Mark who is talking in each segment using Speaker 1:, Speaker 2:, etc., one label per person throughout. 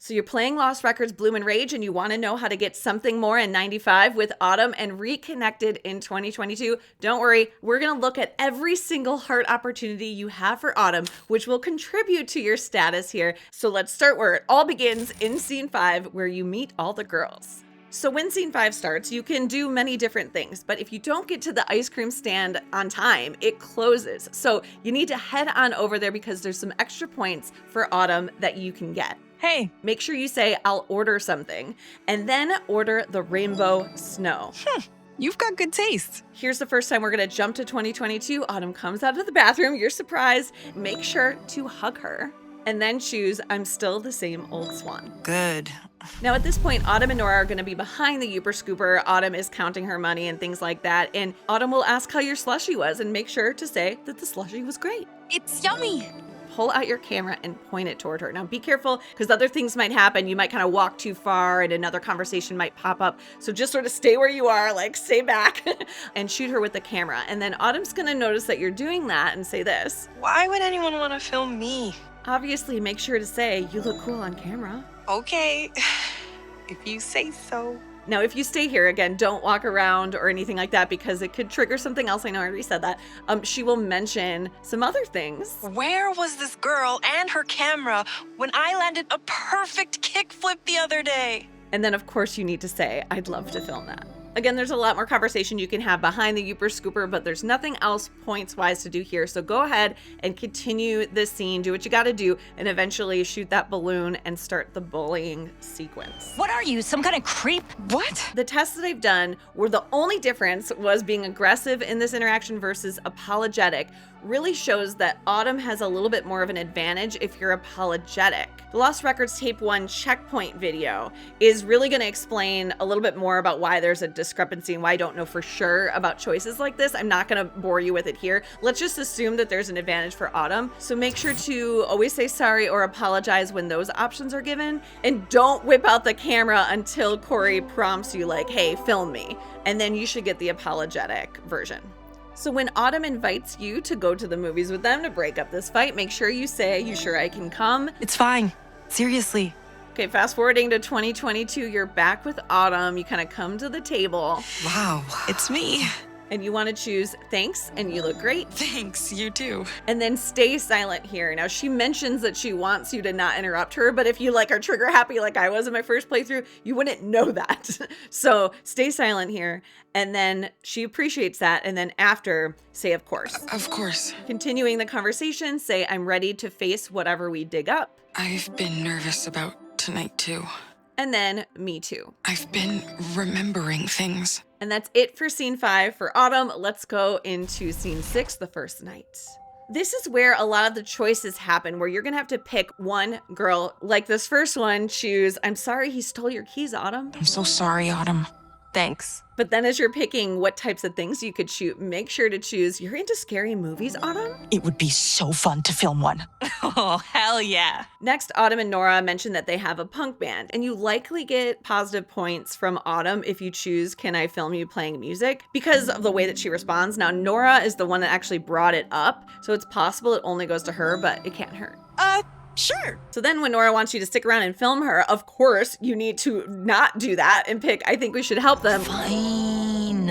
Speaker 1: So you're playing Lost Records Bloom and Rage and you want to know how to get something more in 95 with Autumn and Reconnected in 2022. Don't worry, we're going to look at every single heart opportunity you have for Autumn, which will contribute to your status here. So let's start where it all begins in scene 5, where you meet all the girls. So when scene 5 starts, you can do many different things, but if you don't get to the ice cream stand on time, it closes. So you need to head on over there because there's some extra points for Autumn that you can get.
Speaker 2: Hey.
Speaker 1: Make sure you say, I'll order something, and then order the rainbow snow.
Speaker 2: You've got good taste.
Speaker 1: Here's the first time we're gonna jump to 2022. Autumn comes out of the bathroom, you're surprised. Make sure to hug her, and then choose I'm still the same old swan.
Speaker 2: Good.
Speaker 1: Now at this point, Autumn and Nora are gonna be behind the Youper Scooper. Autumn is counting her money and things like that, and Autumn will ask how your slushie was and make sure to say that the slushie was great.
Speaker 2: It's yummy.
Speaker 1: Pull out your camera and point it toward her. Now be careful because other things might happen. You might kind of walk too far and another conversation might pop up. So just sort of stay where you are, like stay back and shoot her with the camera. And then Autumn's gonna notice that you're doing that and say this.
Speaker 2: Why would anyone want to film me?
Speaker 1: Obviously, make sure to say, you look cool on camera.
Speaker 2: Okay, if you say so.
Speaker 1: Now, if you stay here, again, don't walk around or anything like that because it could trigger something else. I know I already said that. She will mention some other things.
Speaker 2: Where was this girl and her camera when I landed a perfect kickflip the other day?
Speaker 1: And then, of course, you need to say, I'd love to film that. Again, there's a lot more conversation you can have behind the Youper Scooper, but there's nothing else points-wise to do here. So go ahead and continue this scene, do what you gotta do, and eventually shoot that balloon and start the bullying sequence.
Speaker 3: What are you, some kind of creep?
Speaker 2: What?
Speaker 1: The tests that I've done where the only difference was being aggressive in this interaction versus apologetic really shows that Autumn has a little bit more of an advantage if you're apologetic. The Lost Records Tape 1 checkpoint video is really gonna explain a little bit more about why there's a discrepancy and why I don't know for sure about choices like this. I'm not gonna bore you with it here. Let's just assume that there's an advantage for Autumn. So make sure to always say sorry or apologize when those options are given. And don't whip out the camera until Corey prompts you like, hey, film me. And then you should get the apologetic version. So when Autumn invites you to go to the movies with them to break up this fight, make sure you say, you sure I can come?
Speaker 2: It's fine. Seriously.
Speaker 1: Okay, fast forwarding to 2022, you're back with Autumn. You kind of come to the table.
Speaker 2: Wow, it's me.
Speaker 1: And you want to choose thanks and you look great.
Speaker 2: Thanks, you too.
Speaker 1: And then stay silent here. Now she mentions that she wants you to not interrupt her, but if you like are trigger happy like I was in my first playthrough, you wouldn't know that. So stay silent here. And then she appreciates that. And then after, say of course.
Speaker 2: Of course.
Speaker 1: Continuing the conversation, say I'm ready to face whatever we dig up.
Speaker 2: I've been nervous about tonight too.
Speaker 1: And then me too.
Speaker 2: I've been remembering things.
Speaker 1: And that's it for scene 5 for Autumn. Let's go into scene 6, the first night. This is where a lot of the choices happen, where you're gonna have to pick one girl. Like this first one, choose, I'm sorry he stole your keys, Autumn.
Speaker 2: I'm so sorry, Autumn. Thanks.
Speaker 1: But then as you're picking what types of things you could shoot, make sure to choose, you're into scary movies, Autumn?
Speaker 3: It would be so fun to film one.
Speaker 2: Oh, hell yeah.
Speaker 1: Next, Autumn and Nora mention that they have a punk band, and you likely get positive points from Autumn if you choose, can I film you playing music? Because of the way that she responds. Now, Nora is the one that actually brought it up, so it's possible it only goes to her, but it can't hurt.
Speaker 2: Sure.
Speaker 1: So then when Nora wants you to stick around and film her, of course, you need to not do that and pick, I think we should help them.
Speaker 3: Fine.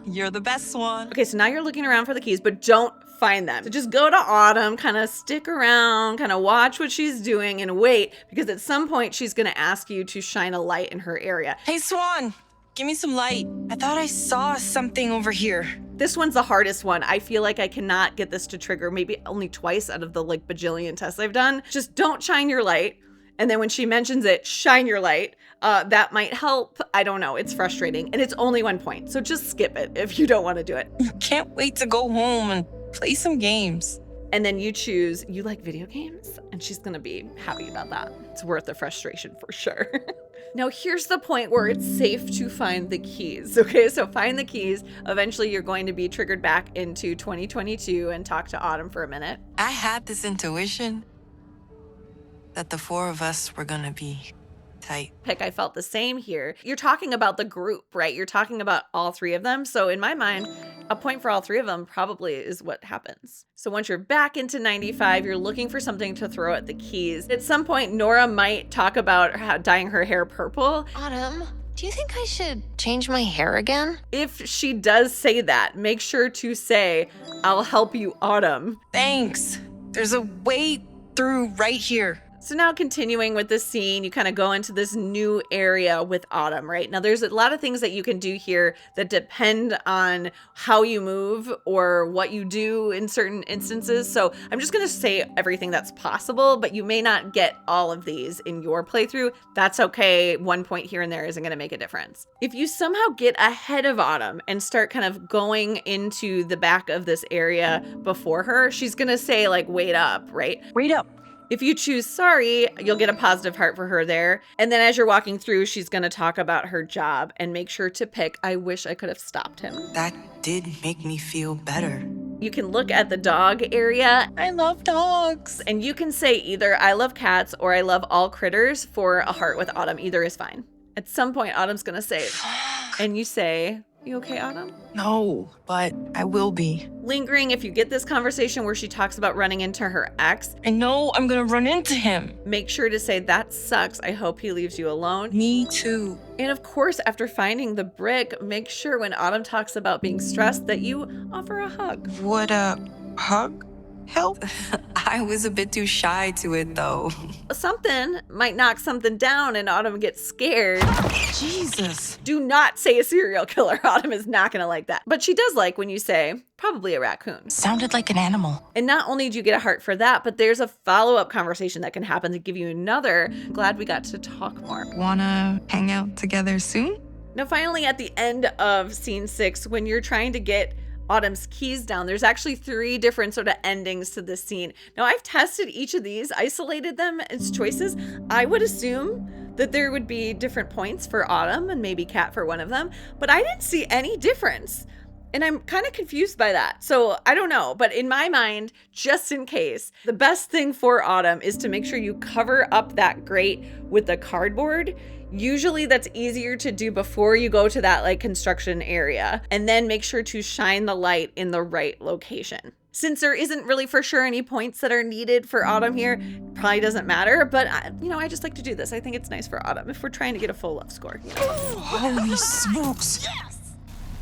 Speaker 2: You're the best one.
Speaker 1: Okay, so now you're looking around for the keys, but don't find them. So just go to Autumn, kind of stick around, kind of watch what she's doing and wait, because at some point she's gonna ask you to shine a light in her area.
Speaker 2: Hey, Swan, give me some light. I thought I saw something over here.
Speaker 1: This one's the hardest one. I feel like I cannot get this to trigger maybe only twice out of the like bajillion tests I've done. Just don't shine your light. And then when she mentions it, shine your light. That might help. I don't know. It's frustrating. And it's only 1 point. So just skip it if you don't want to do it.
Speaker 2: Can't wait to go home and play some games.
Speaker 1: And then you choose, you like video games? And she's going to be happy about that. It's worth the frustration for sure. Now, here's the point where it's safe to find the keys. Okay, so find the keys. Eventually, you're going to be triggered back into 2022 and talk to Autumn for a minute.
Speaker 2: I had this intuition that the four of us were gonna be tight.
Speaker 1: Pick, I felt the same here. You're talking about the group, right? You're talking about all three of them. So in my mind, A point for all three of them probably is what happens. So once you're back into 95, you're looking for something to throw at the keys. At some point, Nora might talk about dyeing her hair purple.
Speaker 4: Autumn, do you think I should change my hair again?
Speaker 1: If she does say that, make sure to say, "I'll help you, Autumn."
Speaker 2: Thanks. There's a way through right here.
Speaker 1: So now continuing with the scene, you kind of go into this new area with Autumn, right? Now there's a lot of things that you can do here that depend on how you move or what you do in certain instances. So I'm just going to say everything that's possible, but you may not get all of these in your playthrough. That's okay. 1 point here and there isn't going to make a difference. If you somehow get ahead of Autumn and start kind of going into the back of this area before her, she's going to say like, "Wait up," right?
Speaker 2: Wait up.
Speaker 1: If you choose sorry, you'll get a positive heart for her there. And then as you're walking through, she's going to talk about her job and make sure to pick, "I wish I could have stopped him."
Speaker 5: That did make me feel better.
Speaker 1: You can look at the dog area
Speaker 2: I love dogs.
Speaker 1: and you can say either "I love cats" or "I love all critters" for a heart with Autumn. Either is fine. At some point, Autumn's going to say, and you say, "You okay, Autumn?"
Speaker 5: No, but I will be.
Speaker 1: Lingering, if you get this conversation where she talks about running into her ex,
Speaker 2: I know I'm gonna run into him.
Speaker 1: make sure to say, "That sucks. I hope he leaves you alone."
Speaker 5: Me too.
Speaker 1: And of course, after finding the brick, make sure when Autumn talks about being stressed that you offer a hug.
Speaker 5: Would a hug help? I was a bit too shy to it though.
Speaker 1: Something might knock something down and Autumn gets scared.
Speaker 5: Jesus.
Speaker 1: Do not say a serial killer. Autumn is not going to like that. But she does like when you say, "Probably a raccoon."
Speaker 3: Sounded like an animal.
Speaker 1: And not only do you get a heart for that, but there's a follow-up conversation that can happen to give you another. Glad we got to talk more.
Speaker 5: Wanna hang out together soon?
Speaker 1: Now, finally, at the end of scene 6, when you're trying to get Autumn's keys down, there's actually 3 different sort of endings to this scene. Now, I've tested each of these, isolated them as choices. I would assume that there would be different points for Autumn and maybe Kat for one of them, but I didn't see any difference. And I'm kind of confused by that. So I don't know. But in my mind, just in case, the best thing for Autumn is to make sure you cover up that grate with the cardboard. Usually that's easier to do before you go to that like construction area. And then make sure to shine the light in the right location. Since there isn't really for sure any points that are needed for Autumn here, probably doesn't matter. But, I just like to do this. I think it's nice for Autumn if we're trying to get a full love score.
Speaker 3: Holy smokes.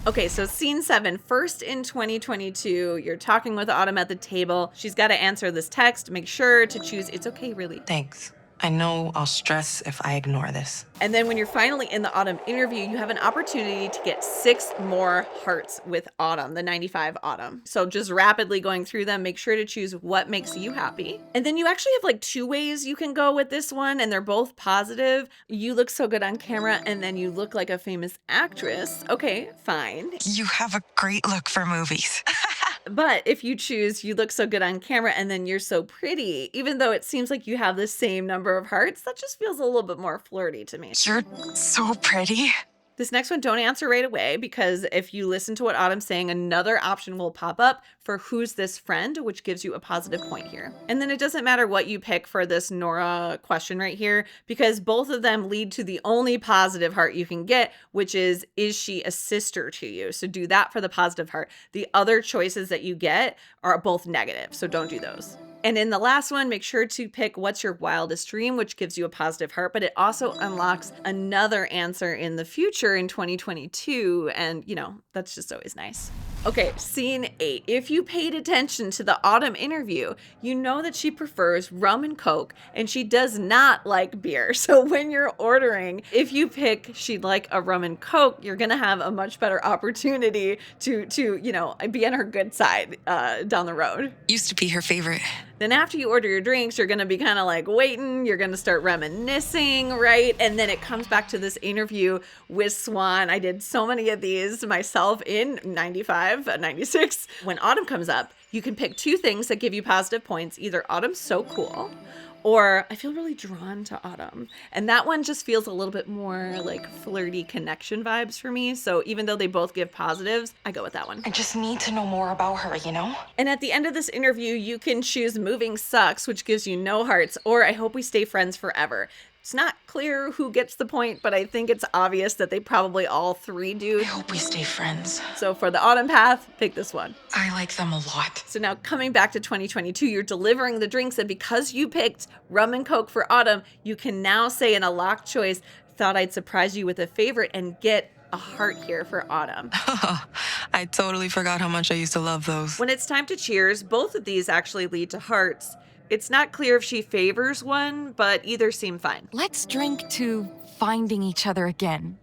Speaker 1: Okay, so scene 7, first in 2022, you're talking with Autumn at the table. She's got to answer this text. Make sure to choose "It's okay, really."
Speaker 5: Thanks. I know I'll stress if I ignore this.
Speaker 1: And then when you're finally in the Autumn interview, you have an opportunity to get 6 more hearts with Autumn, the 95 Autumn. So just rapidly going through them, make sure to choose what makes you happy. And then you actually have like 2 ways you can go with this one, and they're both positive. "You look so good on camera," and then "You look like a famous actress." Okay, fine.
Speaker 5: You have a great look for movies.
Speaker 1: But if you choose "You look so good on camera," and then "You're so pretty," even though it seems like you have the same number of hearts, that just feels a little bit more flirty to me.
Speaker 5: You're so pretty.
Speaker 1: This next one, don't answer right away, because if you listen to what Autumn's saying, another option will pop up for "Who's this friend?" which gives you a positive point here. And then it doesn't matter what you pick for this Nora question right here, because both of them lead to the only positive heart you can get, which is she a sister to you? So do that for the positive heart. The other choices that you get are both negative, so don't do those. And in the last one, make sure to pick "What's your wildest dream?" which gives you a positive heart, but it also unlocks another answer in the future in 2022. And, that's just always nice. Okay, scene 8. If you paid attention to the Autumn interview, you know that she prefers rum and Coke, and she does not like beer. So when you're ordering, if you pick she'd like a rum and Coke, you're going to have a much better opportunity to be on her good side down the road.
Speaker 5: Used to be her favorite.
Speaker 1: Then after you order your drinks, you're going to be kind of like waiting. You're going to start reminiscing, right? And then it comes back to this interview with Swan. I did so many of these myself in 95, 96. When Autumn comes up, you can pick 2 things that give you positive points. Either "Autumn's so cool," or "I feel really drawn to Autumn." And that one just feels a little bit more like flirty connection vibes for me. So even though they both give positives, I go with that one.
Speaker 3: I just need to know more about her, you know?
Speaker 1: And at the end of this interview, you can choose "Moving sucks," which gives you no hearts, or "I hope we stay friends forever." It's not clear who gets the point, but I think it's obvious that they probably all three do.
Speaker 3: I hope we stay friends.
Speaker 1: So for the autumn path, pick this one.
Speaker 3: I like them a lot.
Speaker 1: So now coming back to 2022, you're delivering the drinks, and because you picked rum and coke for autumn, you can now say in a locked choice, thought I'd surprise you with a favorite, and get a heart here for autumn.
Speaker 5: I totally forgot how much I used to love those.
Speaker 1: When it's time to cheers, both of these actually lead to hearts. It's not clear if she favors one, but either seem fine.
Speaker 6: Let's drink to finding each other again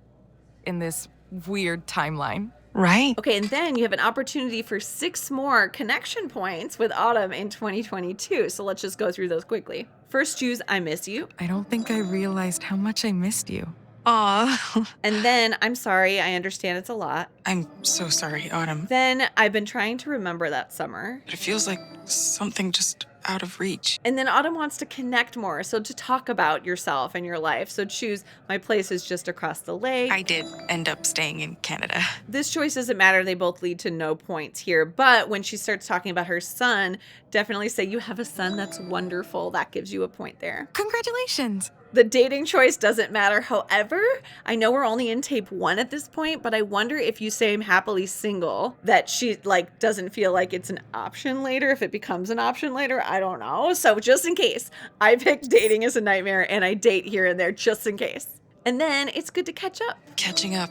Speaker 6: in this weird timeline.
Speaker 5: Right?
Speaker 1: Okay, and then you have an opportunity for 6 more connection points with autumn in 2022. So let's just go through those quickly. First, choose I miss you.
Speaker 6: I don't think I realized how much I missed you.
Speaker 5: Aw.
Speaker 1: And then I'm sorry, I understand it's a lot.
Speaker 5: I'm so sorry, Autumn.
Speaker 1: Then I've been trying to remember that summer.
Speaker 5: But it feels like something just out of reach.
Speaker 1: And then autumn wants to connect more, so to talk about yourself and your life. So choose my place is just across the lake.
Speaker 5: I did end up staying in Canada.
Speaker 1: This choice doesn't matter. They both lead to no points here. But when she starts talking about her son, definitely say you have a son that's wonderful. That gives you a point there.
Speaker 6: Congratulations.
Speaker 1: The dating choice doesn't matter. However, I know we're only in tape 1 at this point, but I wonder if you say I'm happily single, that she doesn't feel like it's an option later, if it becomes an option later. I don't know. So just in case, I picked dating is a nightmare and I date here and there just in case. And then it's good to catch up.
Speaker 5: Catching up,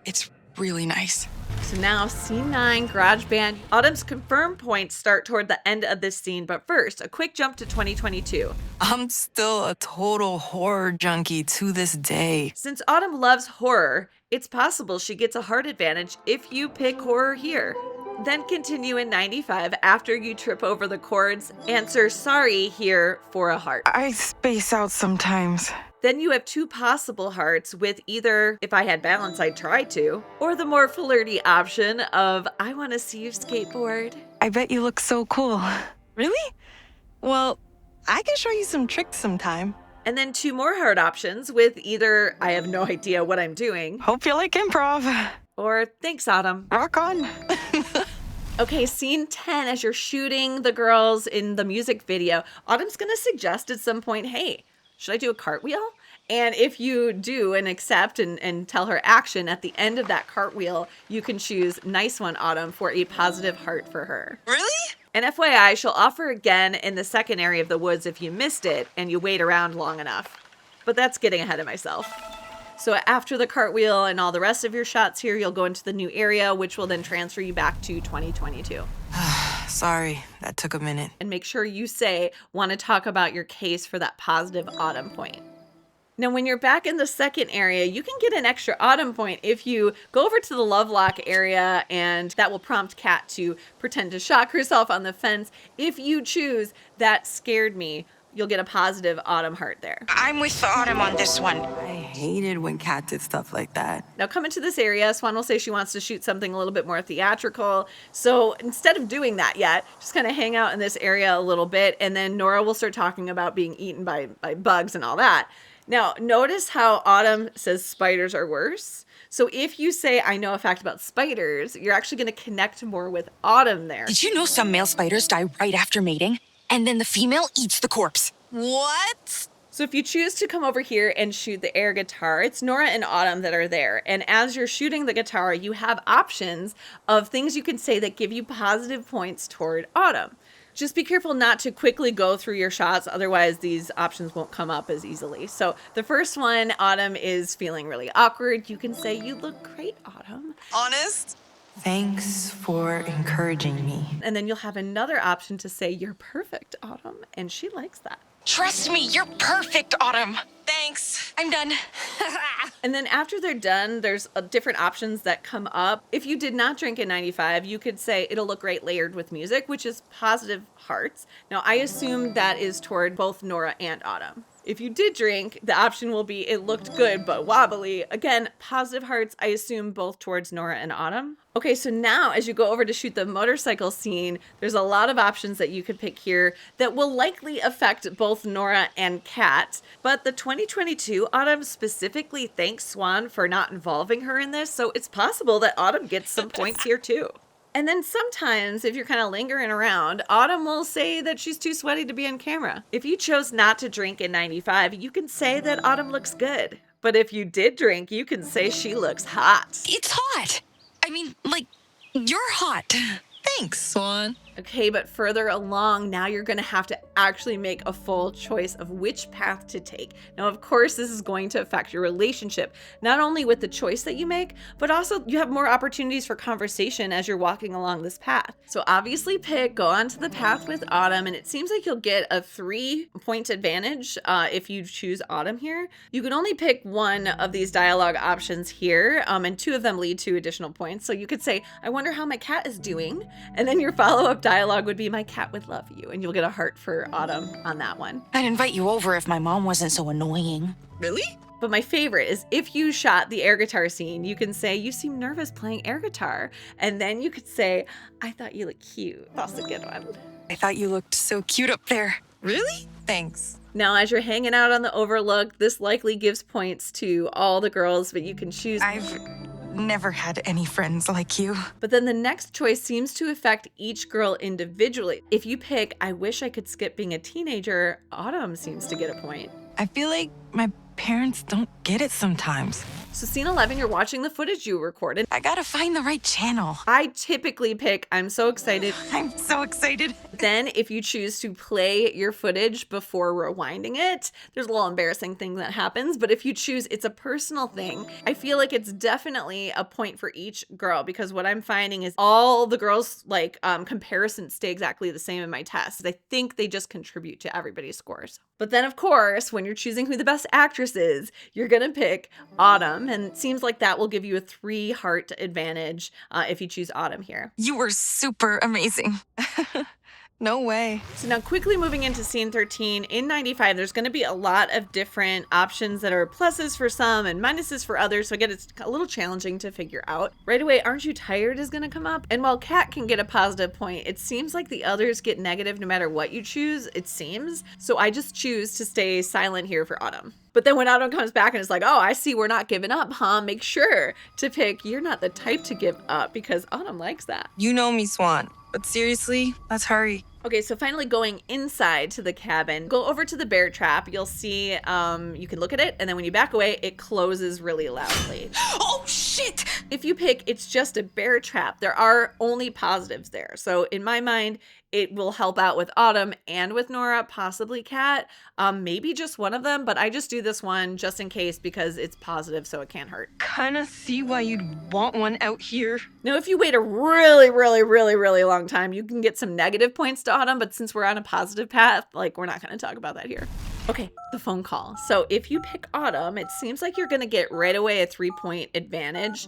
Speaker 5: it's really nice.
Speaker 1: So now scene 9, garage band. Autumn's confirmed points start toward the end of this scene, but first, a quick jump to 2022.
Speaker 5: I'm still a total horror junkie to this day.
Speaker 1: Since Autumn loves horror, it's possible she gets a heart advantage if you pick horror here. Then continue in 95 after you trip over the chords. Answer sorry here for a heart.
Speaker 5: I space out sometimes.
Speaker 1: Then you have 2 possible hearts with either if I had balance I'd try to, or the more flirty option of I want to see you skateboard.
Speaker 5: I bet you look so cool. Really? Well, I can show you some tricks sometime.
Speaker 1: And then 2 more heart options with either I have no idea what I'm doing,
Speaker 5: Hope you like improv.
Speaker 1: or thanks Autumn.
Speaker 5: Rock on.
Speaker 1: Okay, scene 10, as you're shooting the girls in the music video, Autumn's gonna suggest at some point, hey, should I do a cartwheel? And if you do and accept and tell her action, at the end of that cartwheel, you can choose nice one, Autumn, for a positive heart for her.
Speaker 2: Really?
Speaker 1: And FYI, she'll offer again in the second area of the woods if you missed it and you wait around long enough. But that's getting ahead of myself. So after the cartwheel and all the rest of your shots here, you'll go into the new area, which will then transfer you back to 2022.
Speaker 5: Sorry, that took a minute.
Speaker 1: And make sure you say, want to talk about your case for that positive autumn point. Now, when you're back in the second area, you can get an extra autumn point if you go over to the Lovelock area, and that will prompt Kat to pretend to shock herself on the fence. If you choose that scared me, you'll get a positive autumn heart there.
Speaker 3: I'm with Autumn on this one.
Speaker 5: I hated when Kat did stuff like that.
Speaker 1: Now come into this area. Swan will say she wants to shoot something a little bit more theatrical. So instead of doing that yet, just kind of hang out in this area a little bit. And then Nora will start talking about being eaten by bugs and all that. Now, notice how Autumn says spiders are worse. So if you say, I know a fact about spiders, you're actually going to connect more with Autumn there.
Speaker 3: Did you know some male spiders die right after mating? And then the female eats the corpse.
Speaker 2: What?
Speaker 1: So if you choose to come over here and shoot the air guitar, it's Nora and Autumn that are there. And as you're shooting the guitar, you have options of things you can say that give you positive points toward Autumn. Just be careful not to quickly go through your shots, otherwise these options won't come up as easily. So the first one, Autumn is feeling really awkward. You can say, you look great, Autumn.
Speaker 2: Honest?
Speaker 5: Thanks for encouraging me.
Speaker 1: And then you'll have another option to say, you're perfect, Autumn. And she likes that.
Speaker 3: Trust me, you're perfect, Autumn.
Speaker 2: Thanks.
Speaker 3: I'm done.
Speaker 1: And then after they're done, there's different options that come up. If you did not drink in 95, you could say it'll look great layered with music, which is positive hearts. Now, I assume that is toward both Nora and Autumn. If you did drink, the option will be it looked good but wobbly. Again, positive hearts, I assume both towards Nora and Autumn. Okay, so now as you go over to shoot the motorcycle scene, there's a lot of options that you could pick here that will likely affect both Nora and Kat. But the 2022 Autumn specifically thanks Swan for not involving her in this, so it's possible that Autumn gets some points here too. And then sometimes, if you're kind of lingering around, Autumn will say that she's too sweaty to be on camera. If you chose not to drink in 95, you can say that Autumn looks good. But if you did drink, you can say she looks hot.
Speaker 3: It's hot. I mean, like, you're hot.
Speaker 5: Thanks, Swan.
Speaker 1: Okay, but further along, now you're going to have to actually make a full choice of which path to take. Now, of course, this is going to affect your relationship, not only with the choice that you make, but also you have more opportunities for conversation as you're walking along this path. So obviously go on to the path with Autumn, and it seems like you'll get a 3-point advantage if you choose Autumn here. You can only pick one of these dialogue options here, and 2 of them lead to additional points. So you could say, I wonder how my cat is doing, and then your follow-up dialogue would be, my cat would love you, and you'll get a heart for Autumn on that one.
Speaker 3: I'd invite you over if my mom wasn't so annoying.
Speaker 5: Really?
Speaker 1: But my favorite is if you shot the air guitar scene, you can say, you seem nervous playing air guitar. And then you could say, I thought you looked cute. That's a good one.
Speaker 3: I thought you looked so cute up there.
Speaker 5: Really? Thanks.
Speaker 1: Now, as you're hanging out on the overlook, this likely gives points to all the girls, but you can choose.
Speaker 3: I've never had any friends like you.
Speaker 1: But then the next choice seems to affect each girl individually. If you pick, I wish I could skip being a teenager, Autumn seems to get a point.
Speaker 5: I feel like my parents don't get it sometimes.
Speaker 1: So scene 11, you're watching the footage you recorded.
Speaker 3: I gotta find the right channel.
Speaker 1: I typically pick, I'm so excited.
Speaker 3: I'm so excited.
Speaker 1: Then if you choose to play your footage before rewinding it, there's a little embarrassing thing that happens. But if you choose, it's a personal thing. I feel like it's definitely a point for each girl, because what I'm finding is all the girls comparisons stay exactly the same in my tests. I think they just contribute to everybody's scores. But then of course, when you're choosing who the best actress is, you're gonna pick Autumn. And it seems like that will give you a 3 heart advantage if you choose Autumn here.
Speaker 3: You were super amazing.
Speaker 5: No way.
Speaker 1: So now quickly moving into scene 13, in 95, there's going to be a lot of different options that are pluses for some and minuses for others. So again, it's a little challenging to figure out. Right away, aren't you tired is going to come up. And while Kat can get a positive point, it seems like the others get negative no matter what you choose, it seems. So I just choose to stay silent here for Autumn. But then when Autumn comes back and it's like, oh, I see we're not giving up, huh? Make sure to pick, you're not the type to give up, because Autumn likes that.
Speaker 5: You know me, Swan. But seriously, let's hurry.
Speaker 1: Okay, so finally going inside to the cabin, go over to the bear trap. You'll see, you can look at it, and then when you back away, it closes really loudly.
Speaker 3: Oh, shit!
Speaker 1: If you pick, it's just a bear trap, there are only positives there. So in my mind, it will help out with Autumn and with Nora, possibly Kat, maybe just one of them, but I just do this one just in case because it's positive, so it can't hurt.
Speaker 5: Kinda see why you'd want one out here.
Speaker 1: Now, if you wait a really, really, really, really long time, you can get some negative points to Autumn, but since we're on a positive path, we're not going to talk about that here. Okay, the phone call. So if you pick Autumn, it seems like you're going to get right away a 3-point advantage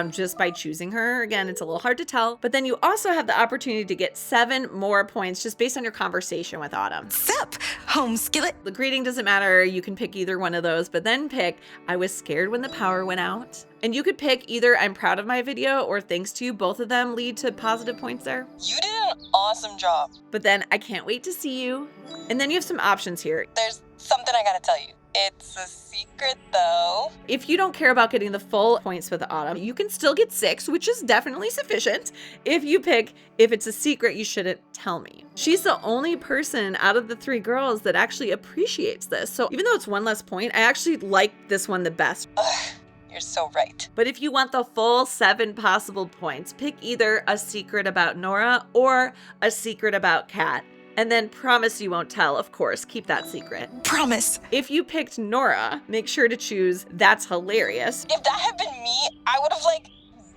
Speaker 1: just by choosing her. Again, it's a little hard to tell, but then you also have the opportunity to get 7 more points just based on your conversation with Autumn.
Speaker 3: Sup, home skillet?
Speaker 1: The greeting doesn't matter. You can pick either one of those, but then pick, I was scared when the power went out. And you could pick either I'm proud of my video or thanks to you. Both of them lead to positive points there.
Speaker 2: You did an awesome job.
Speaker 1: But then I can't wait to see you. And then you have some options here.
Speaker 2: There's something I gotta tell you. It's a secret though.
Speaker 1: If you don't care about getting the full points with Autumn, you can still get 6, which is definitely sufficient. If you pick, if it's a secret, you shouldn't tell me. She's the only person out of the 3 girls that actually appreciates this. So even though it's 1 less point, I actually like this one the best.
Speaker 2: Ugh, you're so right.
Speaker 1: But if you want the full 7 possible points, pick either a secret about Nora or a secret about Kat. And then promise you won't tell, of course, keep that secret.
Speaker 3: Promise.
Speaker 1: If you picked Nora, make sure to choose that's hilarious.
Speaker 2: If that had been me, I would have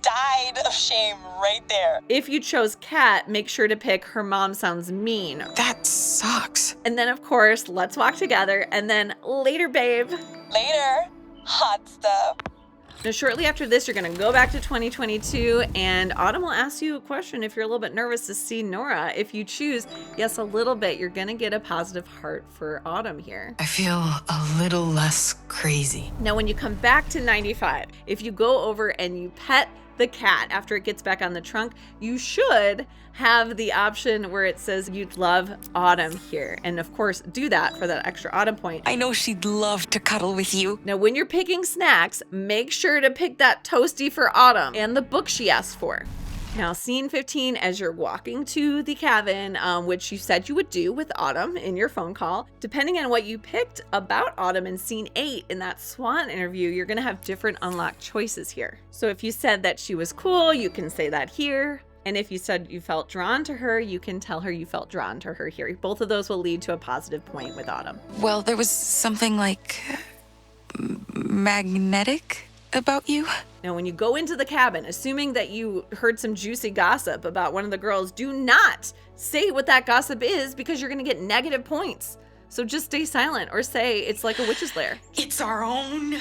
Speaker 2: died of shame right there.
Speaker 1: If you chose Kat, make sure to pick her mom sounds mean.
Speaker 3: That sucks.
Speaker 1: And then of course, let's walk together, and then later, babe.
Speaker 2: Later, hot stuff.
Speaker 1: Now, shortly after this, you're going to go back to 2022, and Autumn will ask you a question if you're a little bit nervous to see Nora. If you choose, yes, a little bit, you're going to get a positive heart for Autumn here.
Speaker 5: I feel a little less crazy.
Speaker 1: Now, when you come back to 95, if you go over and you pet the cat after it gets back on the trunk, you should have the option where it says you'd love Autumn here. And of course, do that for that extra Autumn point.
Speaker 3: I know she'd love to cuddle with you.
Speaker 1: Now, when you're picking snacks, make sure to pick that Toasty for Autumn and the book she asked for. Now, scene 15, as you're walking to the cabin, which you said you would do with Autumn in your phone call, depending on what you picked about Autumn in scene 8 in that Swan interview, you're going to have different unlocked choices here. So if you said that she was cool, you can say that here. And if you said you felt drawn to her, you can tell her you felt drawn to her here. Both of those will lead to a positive point with Autumn.
Speaker 3: Well, there was something like magnetic about you.
Speaker 1: Now, when you go into the cabin, assuming that you heard some juicy gossip about one of the girls, do not say what that gossip is because you're going to get negative points. So just stay silent or say it's like a witch's lair.
Speaker 3: It's our own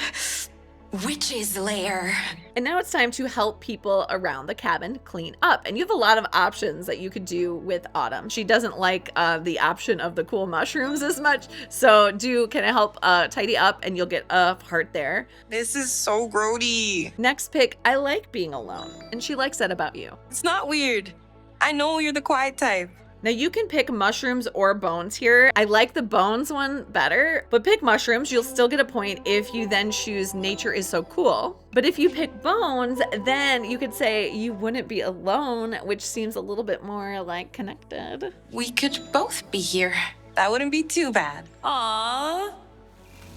Speaker 3: witch's lair.
Speaker 1: And now it's time to help people around the cabin clean up. And you have a lot of options that you could do with Autumn. She doesn't like the option of the cool mushrooms as much. So can I help tidy up, and you'll get a heart there.
Speaker 5: This is so grody.
Speaker 1: Next pick, I like being alone. And she likes that about you.
Speaker 5: It's not weird. I know you're the quiet type.
Speaker 1: Now you can pick mushrooms or bones here. I like the bones one better, but pick mushrooms. You'll still get a point if you then choose nature is so cool. But if you pick bones, then you could say you wouldn't be alone, which seems a little bit more like connected.
Speaker 3: We could both be here.
Speaker 5: That wouldn't be too bad. Aww.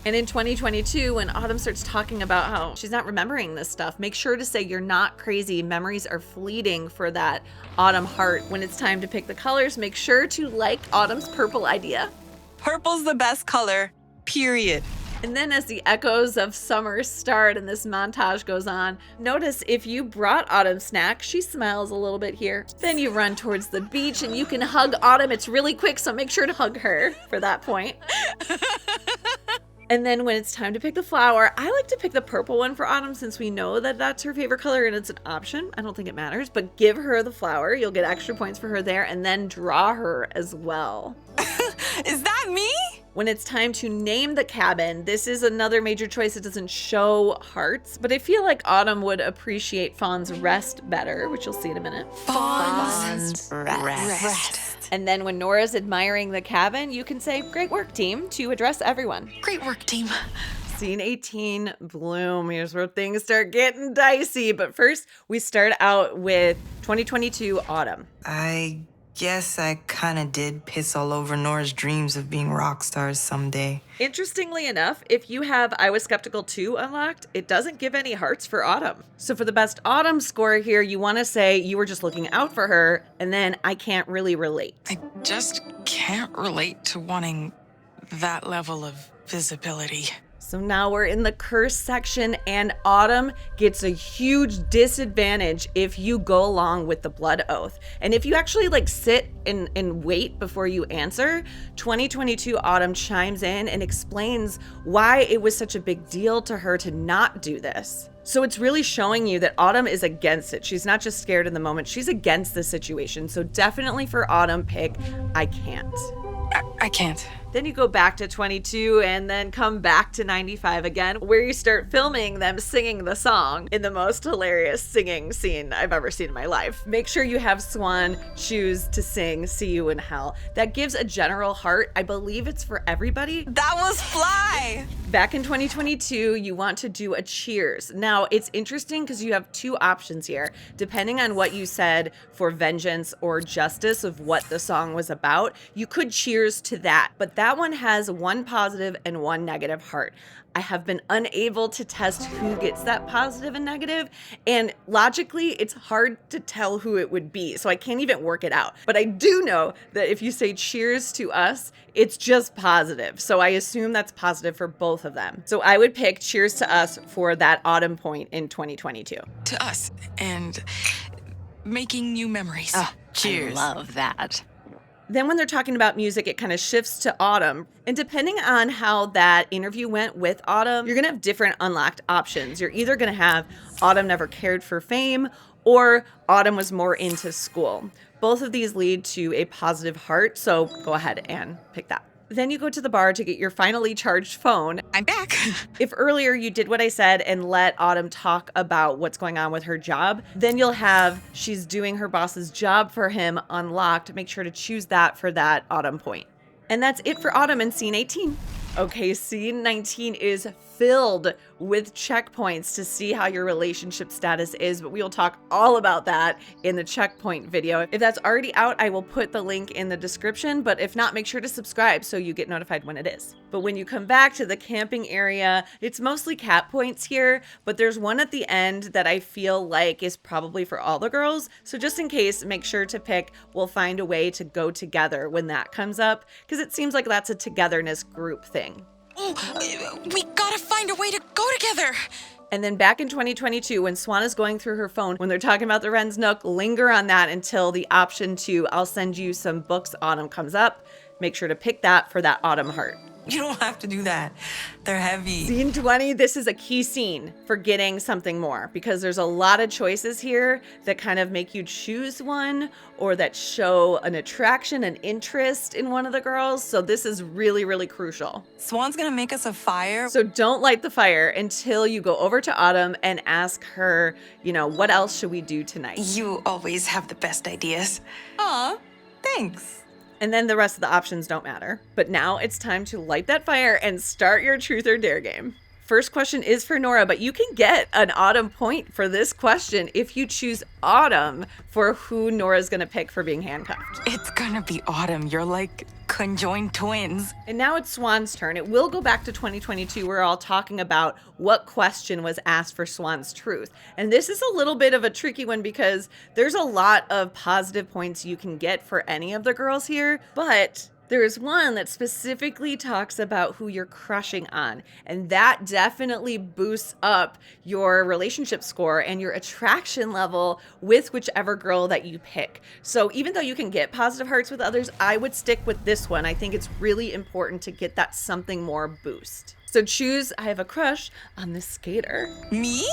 Speaker 1: And in 2022, when Autumn starts talking about how she's not remembering this stuff, make sure to say you're not crazy. Memories are fleeting for that Autumn heart. When it's time to pick the colors, make sure to like Autumn's purple idea.
Speaker 5: Purple's the best color, period.
Speaker 1: And then as the echoes of summer start and this montage goes on, notice if you brought Autumn snacks, she smiles a little bit here. Then you run towards the beach and you can hug Autumn. It's really quick, so make sure to hug her for that point. And then when it's time to pick the flower, I like to pick the purple one for Autumn since we know that that's her favorite color and it's an option. I don't think it matters, but give her the flower. You'll get extra points for her there, and then draw her as well.
Speaker 5: Is that me?
Speaker 1: When it's time to name the cabin, this is another major choice. It doesn't show hearts, but I feel like Autumn would appreciate Fawn's Rest better, which you'll see in a minute.
Speaker 5: Fawn's Rest.
Speaker 1: And then when Nora's admiring the cabin, you can say, great work, team, to address everyone.
Speaker 3: Great work, team.
Speaker 1: Scene 18, Bloom. Here's where things start getting dicey. But first, we start out with 2022 Autumn.
Speaker 5: I guess I kind of did piss all over Nora's dreams of being rock stars someday.
Speaker 1: Interestingly enough, if you have I Was Skeptical 2 unlocked, it doesn't give any hearts for Autumn. So for the best Autumn score here, you want to say you were just looking out for her, and then I can't really relate.
Speaker 3: I just can't relate to wanting that level of visibility.
Speaker 1: So now we're in the curse section, and Autumn gets a huge disadvantage if you go along with the blood oath. And if you actually sit and wait before you answer, 2022 Autumn chimes in and explains why it was such a big deal to her to not do this. So it's really showing you that Autumn is against it. She's not just scared in the moment, she's against the situation. So definitely for Autumn, pick I can't.
Speaker 3: I can't.
Speaker 1: Then you go back to 22 and then come back to 95 again, where you start filming them singing the song in the most hilarious singing scene I've ever seen in my life. Make sure you have Swan choose to sing See You in Hell. That gives a general heart. I believe it's for everybody.
Speaker 5: That was Fly!
Speaker 1: Back in 2022, you want to do a cheers. Now, it's interesting because you have two options here. Depending on what you said for vengeance or justice of what the song was about, you could cheers to that. But that one has one positive and one negative heart. I have been unable to test who gets that positive and negative, and logically, it's hard to tell who it would be, so I can't even work it out. But I do know that if you say cheers to us, it's just positive, so I assume that's positive for both of them. So I would pick cheers to us for that Autumn point in 2022.
Speaker 3: To us and making new memories.
Speaker 5: Cheers.
Speaker 4: I love that.
Speaker 1: Then when they're talking about music, it kind of shifts to Autumn. And depending on how that interview went with Autumn, you're going to have different unlocked options. You're either going to have Autumn never cared for fame, or Autumn was more into school. Both of these lead to a positive heart, so go ahead and pick that. Then you go to the bar to get your finally charged phone.
Speaker 3: I'm back.
Speaker 1: If earlier you did what I said and let Autumn talk about what's going on with her job, then you'll have she's doing her boss's job for him unlocked. Make sure to choose that for that Autumn point. And that's it for Autumn in scene 18. Okay, scene 19 is filled with checkpoints to see how your relationship status is, but we will talk all about that in the checkpoint video. If that's already out, I will put the link in the description, but if not, make sure to subscribe so you get notified when it is. But when you come back to the camping area, it's mostly cat points here, but there's one at the end that I feel like is probably for all the girls. So just in case, make sure to pick "We'll find a way to go together" when that comes up, because it seems like that's a togetherness group thing.
Speaker 3: Oh, we gotta find a way to go together.
Speaker 1: And then back in 2022, when Swan is going through her phone, when they're talking about the Wren's Nook, linger on that until the option to "I'll send you some books, Autumn" comes up. Make sure to pick that for that Autumn heart.
Speaker 5: You don't have to do that. They're heavy.
Speaker 1: Scene 20, this is a key scene for getting something more, because there's a lot of choices here that kind of make you choose one or that show an attraction, an interest in one of the girls. So this is really, really crucial.
Speaker 5: Swan's gonna make us a fire.
Speaker 1: So don't light the fire until you go over to Autumn and ask her, what else should we do tonight?
Speaker 5: You always have the best ideas. Aw, thanks.
Speaker 1: And then the rest of the options don't matter. But now it's time to light that fire and start your truth or dare game. First question is for Nora, but you can get an Autumn point for this question if you choose Autumn for who Nora's gonna pick for being handcuffed.
Speaker 6: It's gonna be Autumn. You're like conjoined twins.
Speaker 1: And now it's Swan's turn. It will go back to 2022. We're all talking about what question was asked for Swan's truth. And this is a little bit of a tricky one because there's a lot of positive points you can get for any of the girls here, but there is one that specifically talks about who you're crushing on, and that definitely boosts up your relationship score and your attraction level with whichever girl that you pick. So even though you can get positive hearts with others, I would stick with this one. I think it's really important to get that something more boost. So choose "I have a crush on this skater."
Speaker 5: Me?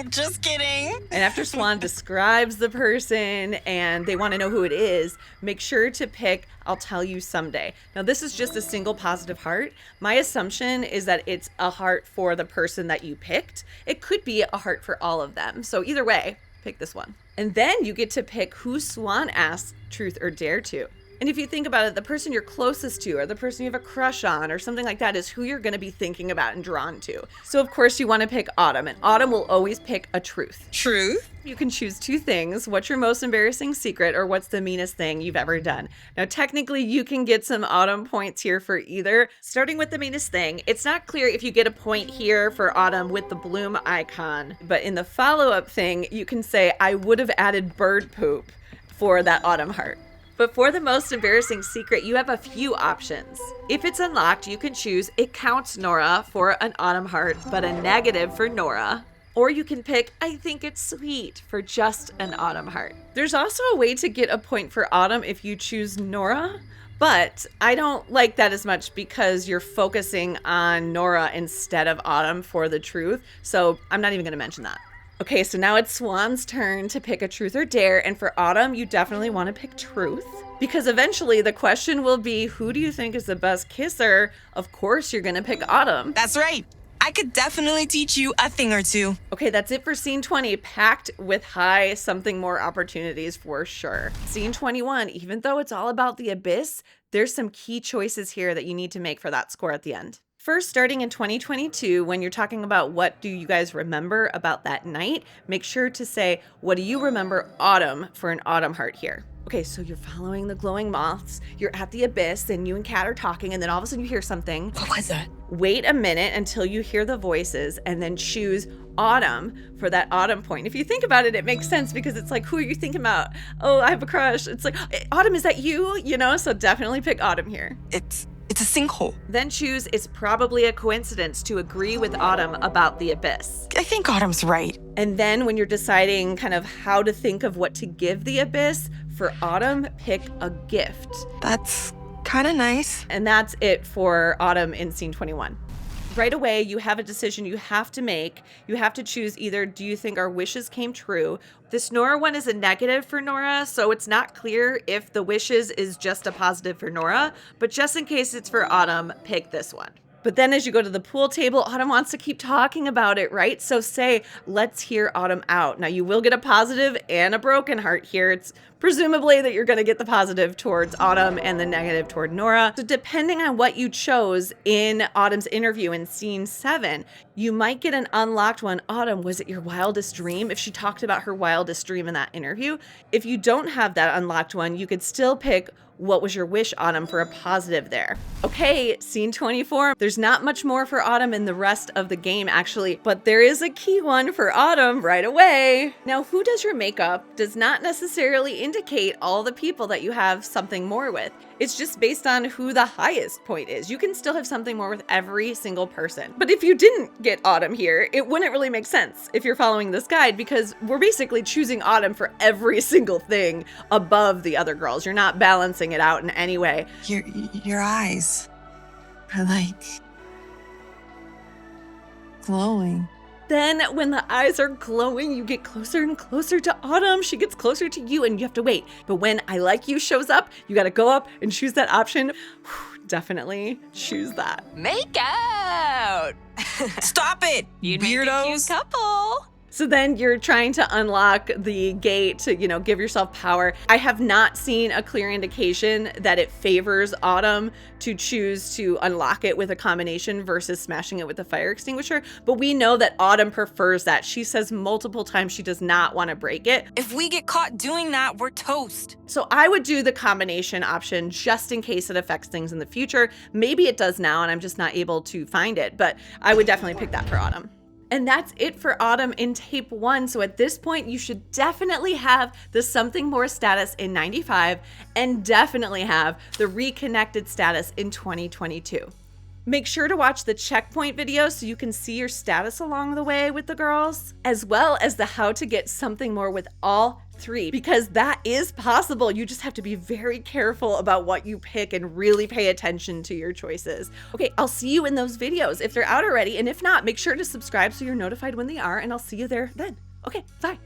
Speaker 5: Just kidding.
Speaker 1: And after Swan describes the person and they want to know who it is, make sure to pick "I'll tell you someday." Now, this is just a single positive heart. My assumption is that it's a heart for the person that you picked. It could be a heart for all of them. So either way, pick this one. And then you get to pick who Swan asks truth or dare to. And if you think about it, the person you're closest to or the person you have a crush on or something like that is who you're going to be thinking about and drawn to. So of course you want to pick Autumn, and Autumn will always pick a truth.
Speaker 5: Truth?
Speaker 1: You can choose two things: what's your most embarrassing secret or what's the meanest thing you've ever done. Now technically you can get some Autumn points here for either. Starting with the meanest thing, it's not clear if you get a point here for Autumn with the bloom icon, but in the follow-up thing you can say "I would have added bird poop" for that Autumn heart. But for the most embarrassing secret, you have a few options. If it's unlocked, you can choose "It counts Nora" for an Autumn heart, but a negative for Nora. Or you can pick "I think it's sweet" for just an Autumn heart. There's also a way to get a point for Autumn if you choose Nora, but I don't like that as much because you're focusing on Nora instead of Autumn for the truth. So I'm not even gonna mention that. Okay, so now it's Swan's turn to pick a truth or dare, and for Autumn, you definitely want to pick truth, because eventually the question will be, who do you think is the best kisser? Of course, you're going to pick Autumn.
Speaker 5: That's right. I could definitely teach you a thing or two.
Speaker 1: Okay, that's it for scene 20, packed with high something more opportunities for sure. Scene 21, even though it's all about the abyss, there's some key choices here that you need to make for that score at the end. First, starting in 2022, when you're talking about what do you guys remember about that night, make sure to say, what do you remember Autumn for an Autumn heart here? Okay, so you're following the glowing moths, you're at the abyss, and you and Kat are talking, and then all of a sudden you hear something.
Speaker 5: What was that?
Speaker 1: Wait a minute until you hear the voices, and then choose Autumn for that Autumn point. If you think about it, it makes sense because it's like, who are you thinking about? Oh, I have a crush. It's like, Autumn, is that you? So definitely pick Autumn here.
Speaker 5: It's a sinkhole.
Speaker 1: Then choose "It's probably a coincidence" to agree with Autumn about the abyss.
Speaker 6: I think Autumn's right.
Speaker 1: And then when you're deciding kind of how to think of what to give the abyss, for Autumn, pick a gift.
Speaker 5: That's kind of nice.
Speaker 1: And that's it for Autumn in scene 21. Right away, you have a decision you have to make. You have to choose either, do you think our wishes came true? This Nora one is a negative for Nora, so it's not clear if the wishes is just a positive for Nora, but just in case it's for Autumn, pick this one. But then as you go to the pool table, Autumn wants to keep talking about it, right? So say, let's hear Autumn out. Now you will get a positive and a broken heart here. It's presumably that you're going to get the positive towards Autumn and the negative toward Nora. So depending on what you chose in Autumn's interview in scene 7, you might get an unlocked one. Autumn, was it your wildest dream? If she talked about her wildest dream in that interview. If you don't have that unlocked one, you could still pick what was your wish, Autumn, for a positive there. Okay, scene 24. There's not much more for Autumn in the rest of the game, actually, but there is a key one for Autumn right away. Now, who does your makeup does not necessarily indicate all the people that you have something more with. It's just based on who the highest point is. You can still have something more with every single person. But if you didn't get Autumn here, it wouldn't really make sense if you're following this guide, because we're basically choosing Autumn for every single thing above the other girls. You're not balancing it out in any way.
Speaker 5: Your eyes are like glowing.
Speaker 1: Then when the eyes are glowing, you get closer and closer to Autumn. She gets closer to you and you have to wait. But when I like you shows up, you got to go up and choose that option. Definitely choose that.
Speaker 2: Make out!
Speaker 5: Stop it,
Speaker 2: You'd make a cute
Speaker 5: weirdos.
Speaker 2: couple.
Speaker 1: So then you're trying to unlock the gate to, give yourself power. I have not seen a clear indication that it favors Autumn to choose to unlock it with a combination versus smashing it with a fire extinguisher. But we know that Autumn prefers that. She says multiple times she does not want to break it.
Speaker 5: If we get caught doing that, we're toast.
Speaker 1: So I would do the combination option just in case it affects things in the future. Maybe it does now and I'm just not able to find it, but I would definitely pick that for Autumn. And that's it for Autumn in tape 1. So at this point, you should definitely have the something more status in 95 and definitely have the reconnected status in 2022. Make sure to watch the checkpoint video so you can see your status along the way with the girls, as well as the how to get something more with all 3, because that is possible. You just have to be very careful about what you pick and really pay attention to your choices. Okay, I'll see you in those videos if they're out already, and if not, make sure to subscribe so you're notified when they are, and I'll see you there then. Okay, bye.